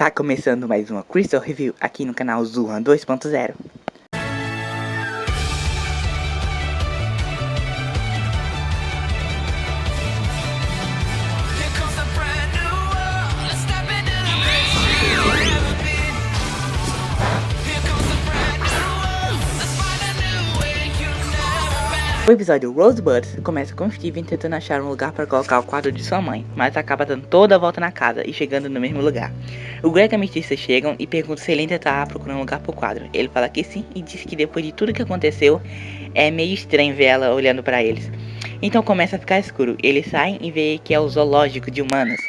Tá começando mais uma Crystal Review aqui no canal Zuhan 2.0. O episódio Rosebuds começa com Steven tentando achar um lugar para colocar o quadro de sua mãe, mas acaba dando toda a volta na casa e chegando no mesmo lugar. O Greg e a Amethysta chegam e perguntam se ele ainda tá procurando um lugar pro quadro. Ele fala que sim e diz que depois de tudo que aconteceu, é meio estranho ver ela olhando para eles. Então começa a ficar escuro. Eles saem e vê que é o zoológico de humanos.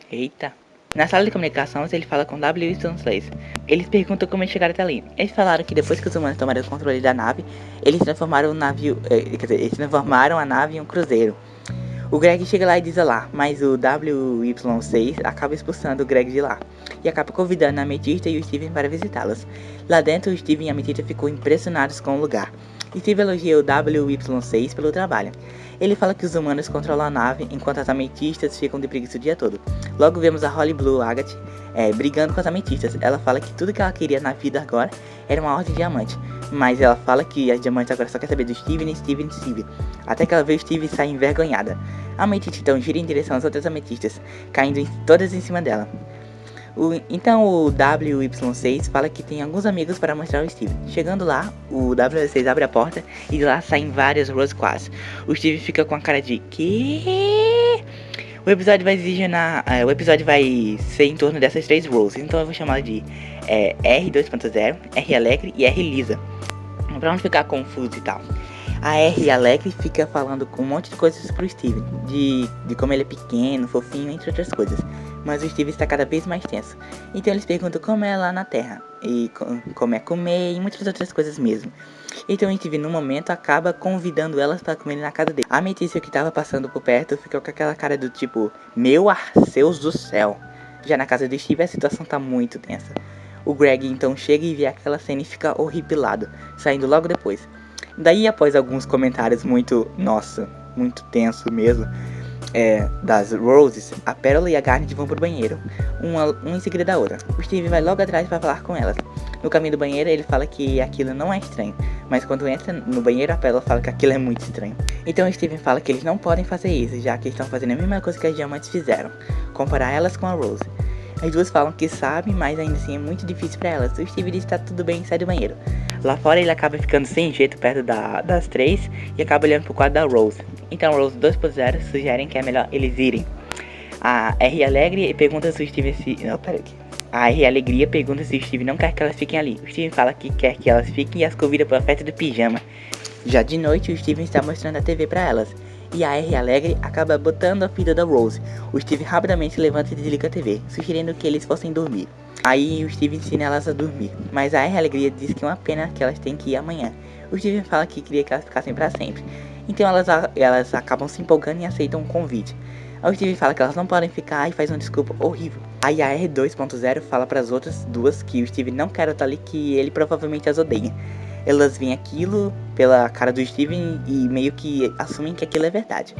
Eita. Na sala de comunicações, ele fala com W.Y.6. Eles perguntam como eles chegaram até ali. Eles falaram que depois que os humanos tomaram o controle da nave, eles transformaram o navio, eles transformaram a nave em um cruzeiro. O Greg chega lá e diz olá, mas o WY6 acaba expulsando o Greg de lá e acaba convidando a Amethysta e o Steven para visitá-los. Lá dentro, o Steven e a Amethysta ficam impressionados com o lugar. Steven elogia o WY6 pelo trabalho. Ele fala que os humanos controlam a nave, enquanto as ametistas ficam de preguiça o dia todo. Logo vemos a Holly Blue Agate brigando com as ametistas. Ela fala que tudo que ela queria na vida agora era uma ordem de diamante. Mas ela fala que as diamantes agora só quer saber do Steven, até que ela vê o Steven sair envergonhada. A ametista então gira em direção às outras ametistas, caindo todas em cima dela. Então o WY6 fala que tem alguns amigos para mostrar ao Steven. Chegando lá, o W6 abre a porta e de lá saem várias Rose Quartz. O Steven fica com a cara de que? O episódio vai ser em torno dessas três Roses, então eu vou chamá-la de R2.0, R Alegre e R Lisa, pra não ficar confuso e tal. A R Alegre fica falando com um monte de coisas pro Steven, de como ele é pequeno, fofinho, entre outras coisas. Mas o Steven está cada vez mais tenso. Então eles perguntam como é lá na Terra, e como é comer, e muitas outras coisas mesmo. Então o Steven no momento acaba convidando elas para comer na casa dele. A Amethysta que estava passando por perto ficou com aquela cara do tipo, meu Arceus do céu. Já na casa do Steven a situação tá muito tensa. O Greg então chega e vê aquela cena e fica horripilado, saindo logo depois. Daí após alguns comentários muito tenso mesmo, das Roses, a Pérola e a Garnet vão pro banheiro, uma em seguida da outra. O Steve vai logo atrás para falar com elas. No caminho do banheiro ele fala que aquilo não é estranho, mas quando entra no banheiro a Pérola fala que aquilo é muito estranho. Então o Steven fala que eles não podem fazer isso, já que estão fazendo a mesma coisa que as diamantes fizeram, comparar elas com a Rose. As duas falam que sabem, mas ainda assim é muito difícil para elas. O Steve diz que tá tudo bem e sai do banheiro. Lá fora ele acaba ficando sem jeito perto das três e acaba olhando pro quadro da Rose. Então Rose 2.0 sugerem que é melhor eles irem. A R Alegre pergunta se o Steve A R Alegria pergunta se o Steve não quer que elas fiquem ali. O Steve fala que quer que elas fiquem e as convida para a festa do pijama. Já de noite o Steven está mostrando a TV para elas. E a R Alegre acaba botando a filha da Rose. O Steve rapidamente levanta e desliga a TV, sugerindo que eles fossem dormir. Aí o Steve ensina elas a dormir, mas a R Alegria diz que é uma pena que elas têm que ir amanhã. O Steve fala que queria que elas ficassem para sempre. Então elas acabam se empolgando e aceitam o convite. Aí o Steve fala que elas não podem ficar e faz uma desculpa horrível. Aí a R2.0 fala para as outras duas que o Steve não quer estar ali, que ele provavelmente as odeia. Elas veem aquilo pela cara do Steven e meio que assumem que aquilo é verdade.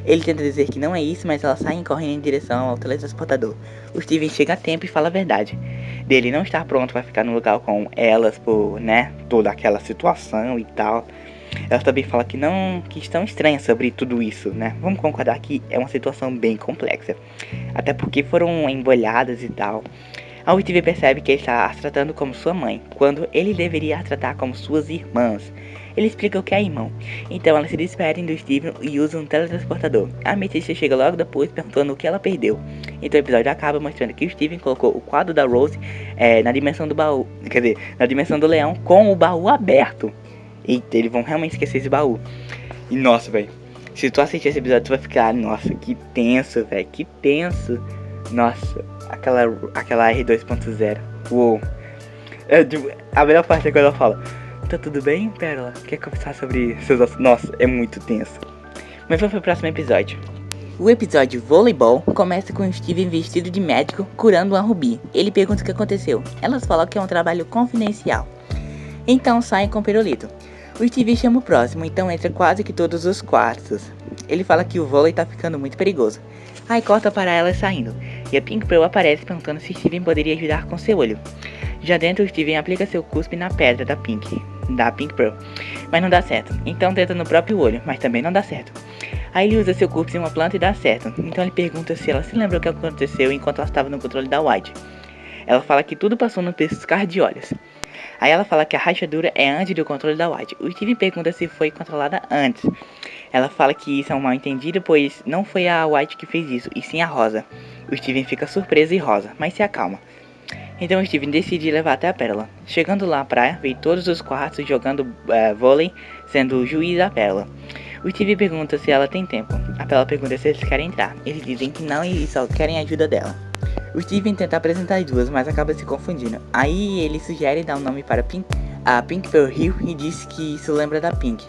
Ele tenta dizer que não é isso, mas elas saem correndo em direção ao teletransportador. O Steven chega a tempo e fala a verdade dele não estar pronto para ficar no lugar com elas por, toda aquela situação e tal. Elas também falam que estão estranhas sobre tudo isso, Vamos concordar que é uma situação bem complexa, até porque foram embolhadas e tal. O Steve percebe que ele está as tratando como sua mãe, quando ele deveria as tratar como suas irmãs. Ele explica o que é irmão. Então elas se despedem do Steven e usam um teletransportador. A Amethysta chega logo depois perguntando o que ela perdeu. Então o episódio acaba mostrando que o Steven colocou o quadro da Rose na dimensão do baú. Quer dizer, na dimensão do leão com o baú aberto. Eita, eles vão realmente esquecer esse baú. E nossa, velho, se tu assistir esse episódio tu vai ficar, nossa, que tenso, velho, que tenso. Nossa, aquela R2.0. Uou. A melhor parte é quando ela fala, tá tudo bem, Pérola? Quer conversar sobre seus ossos? Nossa, é muito tenso. Mas vamos pro próximo episódio. O episódio Voleibol começa com o Steven vestido de médico curando a Ruby. Ele pergunta o que aconteceu. Elas falam que é um trabalho confidencial. Então saem com o pirulito. O Steve chama o próximo, então entra quase que todos os quartos. Ele fala que o vôlei tá ficando muito perigoso. Aí corta para elas saindo. e a Pink Pearl aparece perguntando se Steven poderia ajudar com seu olho. Já dentro, Steven aplica seu cuspe na pedra da Pink Pearl, mas não dá certo. Então tenta no próprio olho, mas também não dá certo. Aí ele usa seu cuspe em uma planta e dá certo. Então ele pergunta se ela se lembra o que aconteceu enquanto ela estava no controle da White. Ela fala que tudo passou no piscar de olhos. Aí ela fala que a rachadura é antes do controle da White. O Steven pergunta se foi controlada antes. Ela fala que isso é um mal entendido, pois não foi a White que fez isso, e sim a Rosa. O Steven fica surpreso e rosa, mas se acalma. Então o Steven decide levar até a Pérola. Chegando lá à praia, vê todos os quartos jogando vôlei, sendo o juiz da Pérola. O Steven pergunta se ela tem tempo. A Pérola pergunta se eles querem entrar. Eles dizem que não e só querem a ajuda dela. O Steven tenta apresentar as duas, mas acaba se confundindo. Aí ele sugere dar um nome para a Pink Pearl Hill e diz que isso lembra da Pink.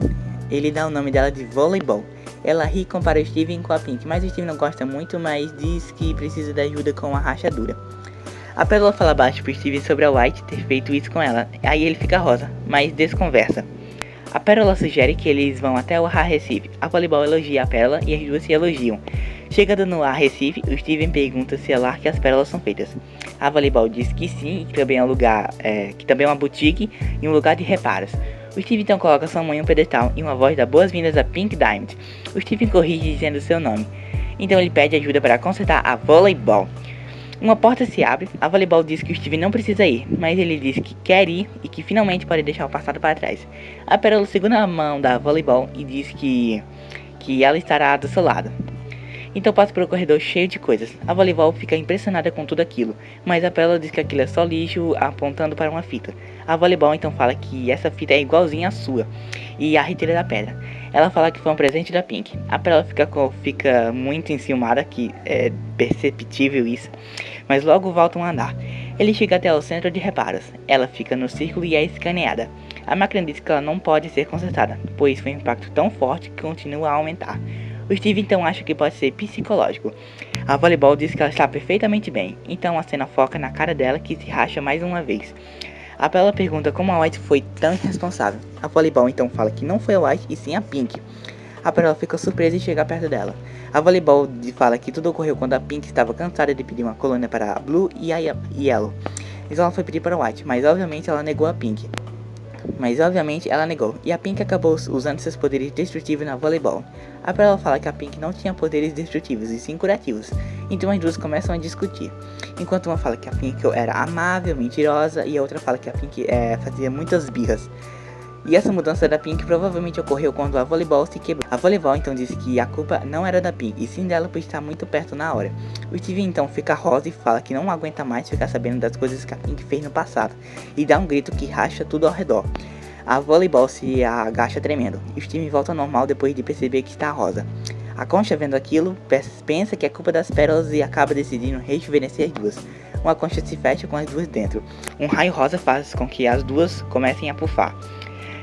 Ele dá o nome dela de Voleibol. Ela ri e compara o Steven com a Pink, mas o Steven não gosta muito, mas diz que precisa de ajuda com a rachadura. A Pérola fala baixo pro Steven sobre a White ter feito isso com ela, aí ele fica rosa, mas desconversa. A Pérola sugere que eles vão até o Arrecife. A Voleibol elogia a Pérola e as duas se elogiam. Chegando no Arrecife, o Steven pergunta se é lá que as pérolas são feitas. A Voleibol diz que sim, que também é um lugar, que também é uma boutique e um lugar de reparos. O Steven então coloca sua mãe em um pedestal e uma voz dá boas-vindas a Pink Diamond. O Steven corrige dizendo seu nome. Então ele pede ajuda para consertar a Voleibol. Uma porta se abre, a Voleibol diz que o Steven não precisa ir, mas ele diz que quer ir e que finalmente pode deixar o passado para trás. A Pérola segura a mão da Voleibol e diz que ela estará do seu lado. Então passa por um corredor cheio de coisas. A Voleibol fica impressionada com tudo aquilo, mas a Pérola diz que aquilo é só lixo apontando para uma fita. A Voleibol então fala que essa fita é igualzinha à sua e a riteira da pedra. Ela fala que foi um presente da Pink. A Pérola fica muito enciumada, que é perceptível isso, mas logo voltam a andar. Ele chega até o centro de reparos. Ela fica no círculo e é escaneada. A máquina diz que ela não pode ser consertada, pois foi um impacto tão forte que continua a aumentar. O Steve então acha que pode ser psicológico. A Voleibol diz que ela está perfeitamente bem, então a cena foca na cara dela que se racha mais uma vez. A Pérola pergunta como a White foi tão irresponsável. A Voleibol então fala que não foi a White e sim a Pink. A Pérola fica surpresa e chega perto dela. A Voleibol fala que tudo ocorreu quando a Pink estava cansada de pedir uma colônia para a Blue e a Yellow. Então ela foi pedir para a White, mas obviamente ela negou, e a Pink acabou usando seus poderes destrutivos na Voleibol. A Pérola fala que a Pink não tinha poderes destrutivos e sim curativos, então as duas começam a discutir. Enquanto uma fala que a Pink era amável, mentirosa, e a outra fala que a Pink fazia muitas birras. E essa mudança da Pink provavelmente ocorreu quando a Voleibol se quebrou. A Voleibol então disse que a culpa não era da Pink, e sim dela por estar muito perto na hora. O Steve então fica rosa e fala que não aguenta mais ficar sabendo das coisas que a Pink fez no passado, e dá um grito que racha tudo ao redor. A Voleibol se agacha tremendo, e o Steve volta ao normal depois de perceber que está rosa. A Concha, vendo aquilo, pensa que é culpa das pérolas e acaba decidindo rejuvenescer as duas. Uma concha se fecha com as duas dentro. Um raio rosa faz com que as duas comecem a pufar.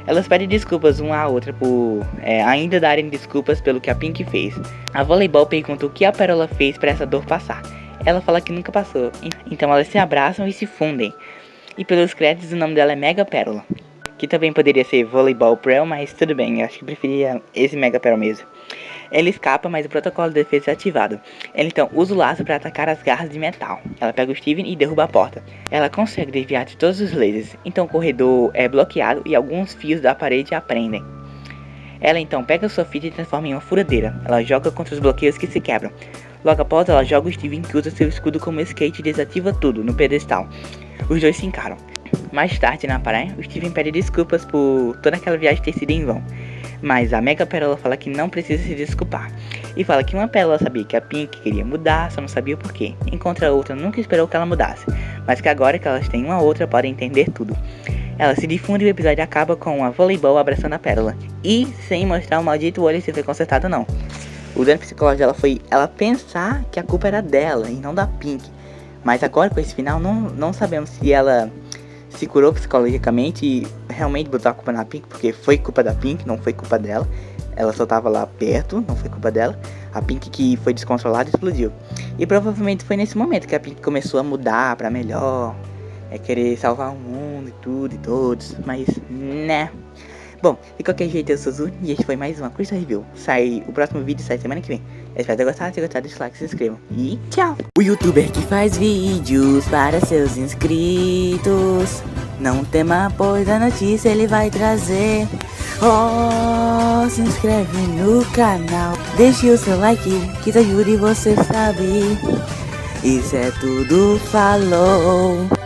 Elas pedem desculpas uma à outra por ainda darem desculpas pelo que a Pink fez. A Voleibol pergunta o que a Pérola fez para essa dor passar. Ela fala que nunca passou, então elas se abraçam e se fundem. E pelos créditos o nome dela é Mega Pérola, que também poderia ser Voleibol Pearl, mas tudo bem, eu acho que preferia esse Mega Pérola mesmo. Ela escapa, mas o protocolo de defesa é ativado. Ela então usa o laço para atacar as garras de metal. Ela pega o Steven e derruba a porta. Ela consegue desviar de todos os lasers, então o corredor é bloqueado e alguns fios da parede a prendem. Ela então pega sua fita e transforma em uma furadeira. Ela joga contra os bloqueios que se quebram. Logo após, ela joga o Steven, que usa seu escudo como skate, e desativa tudo no pedestal. Os dois se encaram. Mais tarde na praia, o Steven pede desculpas por toda aquela viagem ter sido em vão. Mas a Mega Pérola fala que não precisa se desculpar. E fala que uma pérola sabia que a Pink queria mudar, só não sabia o porquê. Enquanto a outra nunca esperou que ela mudasse. Mas que agora que elas têm uma outra, podem entender tudo. Ela se difunde e o episódio acaba com a Voleibol abraçando a Pérola. E sem mostrar o maldito olho se foi consertado ou não. O dano psicológico dela foi ela pensar que a culpa era dela e não da Pink. Mas agora com esse final não sabemos se ela se curou psicologicamente e realmente botou a culpa na Pink, porque foi culpa da Pink, não foi culpa dela. Ela só tava lá perto, não foi culpa dela. A Pink que foi descontrolada explodiu. E provavelmente foi nesse momento que a Pink começou a mudar pra melhor, querer salvar o mundo e tudo e todos, mas né. Bom, de qualquer jeito eu sou Zu e este foi mais uma Crystal Review. O próximo vídeo sai semana que vem. Espero ter gostado. Se gostar, deixa o like, se inscrevam. E tchau! O youtuber que faz vídeos para seus inscritos. Não tema, pois a notícia ele vai trazer. Oh, se inscreve no canal. Deixe o seu like, que te ajude, você sabe. Isso é tudo, falou!